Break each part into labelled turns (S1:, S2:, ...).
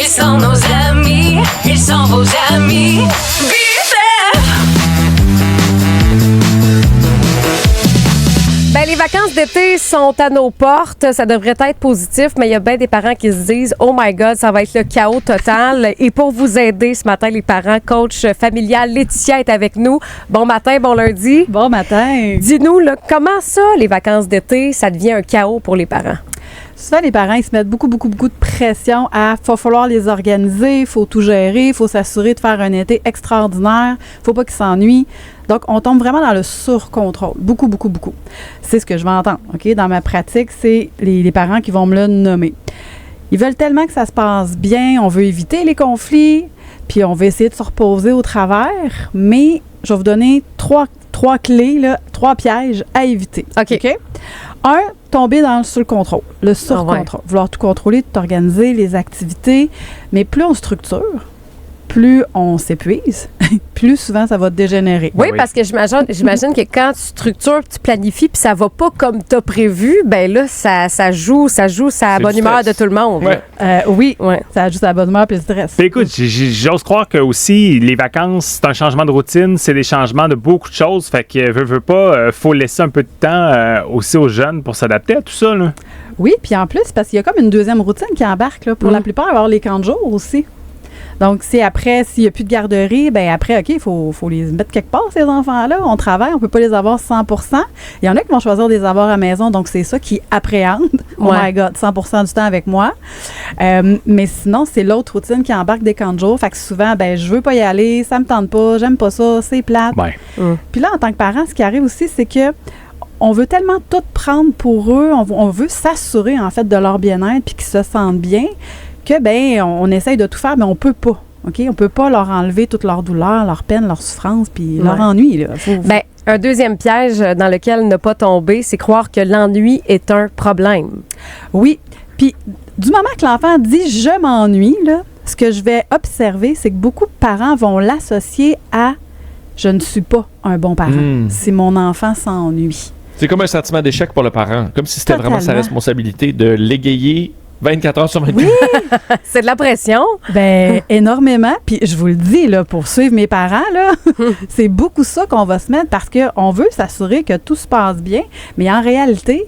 S1: sont nos amis, ils sont vos amis.
S2: Ben, les vacances d'été sont à nos portes. Ça devrait être positif, mais il y a bien des parents qui se disent « Oh my God, ça va être le chaos total. » Et pour vous aider ce matin, les parents, coach familial Laetitia est avec nous. Bon matin, bon lundi.
S3: Bon matin.
S2: Dis-nous, là, comment ça, les vacances d'été, ça devient un chaos pour les parents?
S3: Souvent, les parents, ils se mettent beaucoup de pression à « faut falloir les organiser, faut tout gérer, faut s'assurer de faire un été extraordinaire, faut pas qu'ils s'ennuient ». Donc, on tombe vraiment dans le surcontrôle. Beaucoup. C'est ce que je vais entendre, OK? Dans ma pratique, c'est les parents qui vont me le nommer. Ils veulent tellement que ça se passe bien, on veut éviter les conflits, puis on veut essayer de se reposer au travers, mais je vais vous donner trois clés, là, 3 pièges à éviter.
S2: OK.
S3: Un, tomber dans le surcontrôle. Le surcontrôle. Vouloir tout contrôler, tout organiser, les activités. Mais plus on structure, plus on s'épuise, plus souvent ça va dégénérer.
S2: Oui, parce que j'imagine que quand tu structures, tu planifies, puis ça va pas comme tu as prévu, ben là, ça joue à la bonne humeur de tout le monde.
S4: Ouais.
S3: Oui, ça joue à la bonne humeur puis le stress.
S4: Puis écoute, j'ose croire que aussi les vacances, c'est un changement de routine, c'est des changements de beaucoup de choses. Fait que veux pas, faut laisser un peu de temps aussi aux jeunes pour s'adapter à tout ça, là.
S3: Oui, puis en plus, parce qu'il y a comme une deuxième routine qui embarque, là, pour la plupart, il va y avoir les camps de jour aussi. Donc, c'est après, s'il n'y a plus de garderie, bien après, OK, il faut les mettre quelque part, ces enfants-là. On travaille, on ne peut pas les avoir 100%. Il y en a qui vont choisir de les avoir à la maison, donc c'est ça qui appréhende. Oh my God, 100% du temps avec moi. Mais sinon, c'est l'autre routine qui embarque des camps de jour. Fait que souvent, ben je veux pas y aller, ça me tente pas, j'aime pas ça, c'est plate.
S4: Ouais.
S3: Puis là, en tant que parent, ce qui arrive aussi, c'est que on veut tellement tout prendre pour eux, on veut s'assurer, en fait, de leur bien-être puis qu'ils se sentent bien, que, ben on essaye de tout faire, mais on peut pas. OK? On peut pas leur enlever toute leur douleur, leur peine, leur souffrance, puis leur ennui. Là.
S2: Ben, un deuxième piège dans lequel ne pas tomber, c'est croire que l'ennui est un problème.
S3: Oui. Puis, du moment que l'enfant dit « je m'ennuie », là, ce que je vais observer, c'est que beaucoup de parents vont l'associer à « je ne suis pas un bon parent si mon enfant s'ennuie ».
S5: C'est comme un sentiment d'échec pour le parent, comme si c'était vraiment sa responsabilité de l'égayer 24 heures sur 24.
S3: Oui!
S2: C'est de la pression.
S3: Ben énormément. Puis je vous le dis, là, pour suivre mes parents, là, c'est beaucoup ça qu'on va se mettre parce qu'on veut s'assurer que tout se passe bien. Mais en réalité,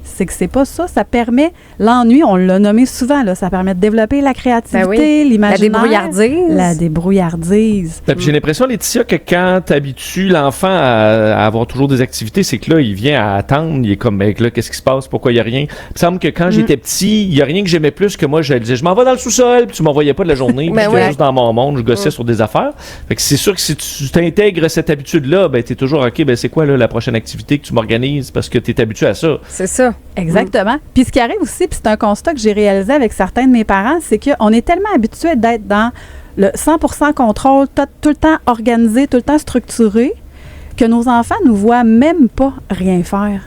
S3: c'est que c'est pas ça. Ça permet l'ennui, on l'a nommé souvent, là, ça permet de développer la créativité, l'imaginaire. La débrouillardise.
S5: Puis j'ai l'impression, Laetitia, que quand tu habitues l'enfant à avoir toujours des activités, c'est que là, il vient à attendre, il est comme, mec, là, qu'est-ce qui se passe, pourquoi il n'y a rien? Il me semble que quand j'étais petit, il n'y a rien que j'aimais plus que moi, je disais, je m'en vais dans le sous-sol, puis tu m'envoyais pas de la journée, puis j'étais juste dans mon monde, je gossais sur des affaires. Fait que c'est sûr que si tu t'intègres cette habitude-là, ben t'es toujours, OK, ben c'est quoi là, la prochaine activité que tu m'organises parce que tu es habitué à ça.
S2: C'est ça.
S3: Exactement. Puis ce qui arrive aussi, puis c'est un constat que j'ai réalisé avec certains de mes parents, c'est qu'on est tellement habitué d'être dans le 100% contrôle, tout le temps organisé, tout le temps structuré, que nos enfants nous voient même pas rien faire.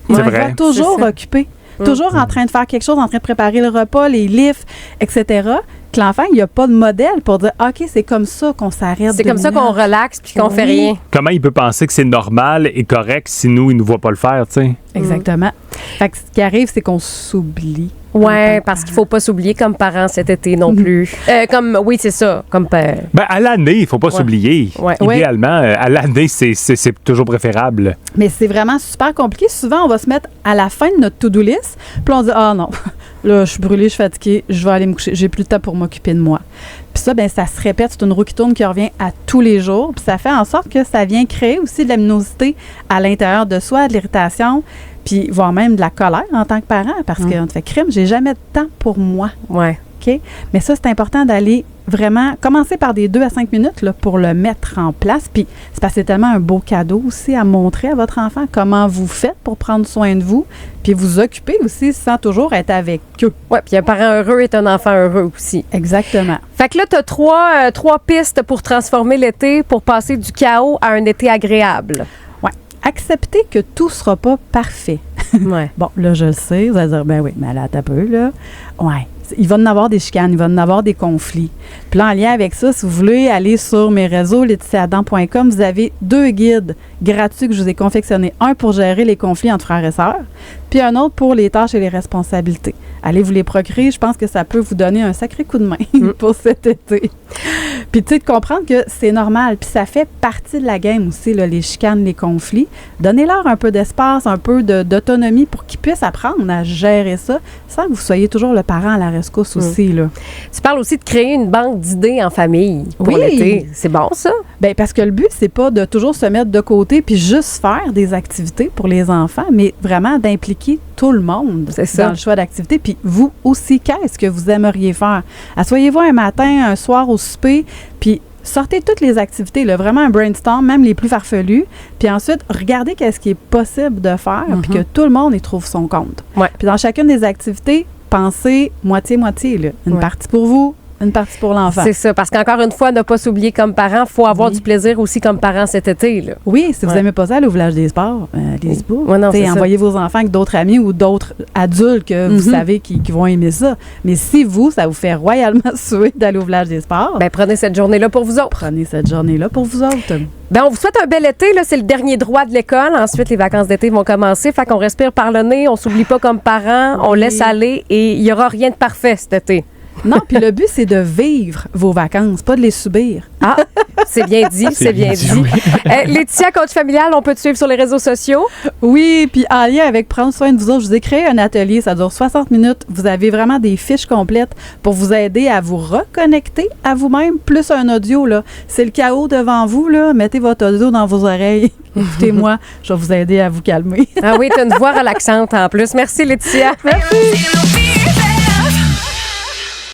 S3: Ils sont toujours occupés, toujours en train de faire quelque chose, en train de préparer le repas, les livres, etc., que l'enfant, il n'y a pas de modèle pour dire « OK, c'est comme ça qu'on s'arrête. »
S2: C'est comme ça qu'on relaxe puis qu'on fait rien.
S4: Comment il peut penser que c'est normal et correct si nous, il ne nous voit pas le faire, tu sais?
S3: Exactement. Fait que ce qui arrive, c'est qu'on s'oublie.
S2: Oui, parce qu'il ne faut pas s'oublier comme parents cet été non plus. Oui, c'est ça. Ben,
S4: à l'année, il ne faut pas s'oublier.
S2: Ouais.
S4: Idéalement, à l'année, c'est toujours préférable.
S3: Mais c'est vraiment super compliqué. Souvent, on va se mettre à la fin de notre to-do list, puis on dit « Ah non, là, je suis brûlée, je suis fatiguée, je vais aller me coucher. J'ai plus de temps pour m'occuper de moi. » Puis ça, ben ça se répète. C'est une roue qui tourne, qui revient à tous les jours. Puis ça fait en sorte que ça vient créer aussi de l'aminosité à l'intérieur de soi, de l'irritation, puis voire même de la colère en tant que parent, parce qu'on te fait crime, j'ai jamais de temps pour moi.
S2: Ouais.
S3: OK? Mais ça, c'est important d'aller vraiment commencer par des 2 à 5 minutes là, pour le mettre en place. Puis c'est parce que c'est tellement un beau cadeau aussi à montrer à votre enfant comment vous faites pour prendre soin de vous, puis vous occuper aussi sans toujours être avec eux.
S2: Oui, puis un parent heureux est un enfant heureux aussi.
S3: Exactement.
S2: Fait que là, tu as trois pistes pour transformer l'été, pour passer du chaos à un été agréable.
S3: Accepter que tout ne sera pas parfait.
S2: Ouais.
S3: Bon, là, je le sais, vous allez dire, ben oui, mais là, t'as peu, là. Ouais, il va en avoir des chicanes, il va en avoir des conflits. Puis là, en lien avec ça, si vous voulez aller sur mes réseaux, laetitiaadam.com, vous avez 2 guides gratuits que je vous ai confectionnés. Un pour gérer les conflits entre frères et sœurs, puis un autre pour les tâches et les responsabilités. Allez vous les procurer, je pense que ça peut vous donner un sacré coup de main pour cet été. Puis tu sais, de comprendre que c'est normal, puis ça fait partie de la game aussi, là, les chicanes, les conflits. Donnez-leur un peu d'espace, un peu d'autonomie pour qu'ils puissent apprendre à gérer ça, sans que vous soyez toujours le parent à la rescousse aussi, là.
S2: Tu parles aussi de créer une banque d'idées en famille pour l'été. C'est bon, ça?
S3: Bien, parce que le but, c'est pas de toujours se mettre de côté puis juste faire des activités pour les enfants, mais vraiment d'impliquer tout le monde dans le choix d'activités. Puis vous aussi, qu'est-ce que vous aimeriez faire? Asseyez-vous un matin, un soir au souper, puis sortez toutes les activités, là, vraiment un brainstorm, même les plus farfelus. Puis ensuite, regardez qu'est-ce qui est possible de faire, puis que tout le monde y trouve son compte.
S2: Ouais.
S3: Puis dans chacune des activités, pensez moitié-moitié, là. Une partie pour vous, une partie pour l'enfant.
S2: C'est ça, parce qu'encore une fois, ne pas s'oublier comme parent, il faut avoir du plaisir aussi comme parent cet été, là.
S3: Oui, si vous n'aimez pas ça, aller au village des sports, allez-y pas.
S2: Ouais, non, c'est
S3: envoyez vos enfants avec d'autres amis ou d'autres adultes que vous savez qui vont aimer ça. Mais si ça vous fait royalement suer d'aller au village des sports,
S2: ben prenez cette journée-là pour vous autres.
S3: Prenez cette journée-là pour vous autres.
S2: Ben, on vous souhaite un bel été, là. C'est le dernier droit de l'école. Ensuite, les vacances d'été vont commencer. Fait qu'on respire par le nez, on s'oublie pas comme parents, on laisse aller et il y aura rien de parfait cet été.
S3: Non, puis le but, c'est de vivre vos vacances, pas de les subir.
S2: Ah, c'est bien dit, c'est bien dit.
S5: oui.
S2: Laetitia, coach familial, on peut te suivre sur les réseaux sociaux?
S3: Oui, puis en lien avec prendre soin de vous autres, je vous ai créé un atelier, ça dure 60 minutes. Vous avez vraiment des fiches complètes pour vous aider à vous reconnecter à vous-même, plus un audio, là. C'est le chaos devant vous, là. Mettez votre audio dans vos oreilles. Écoutez-moi, je vais vous aider à vous calmer.
S2: Ah oui, tu as une voix relaxante en plus. Merci, Laetitia.
S3: Merci.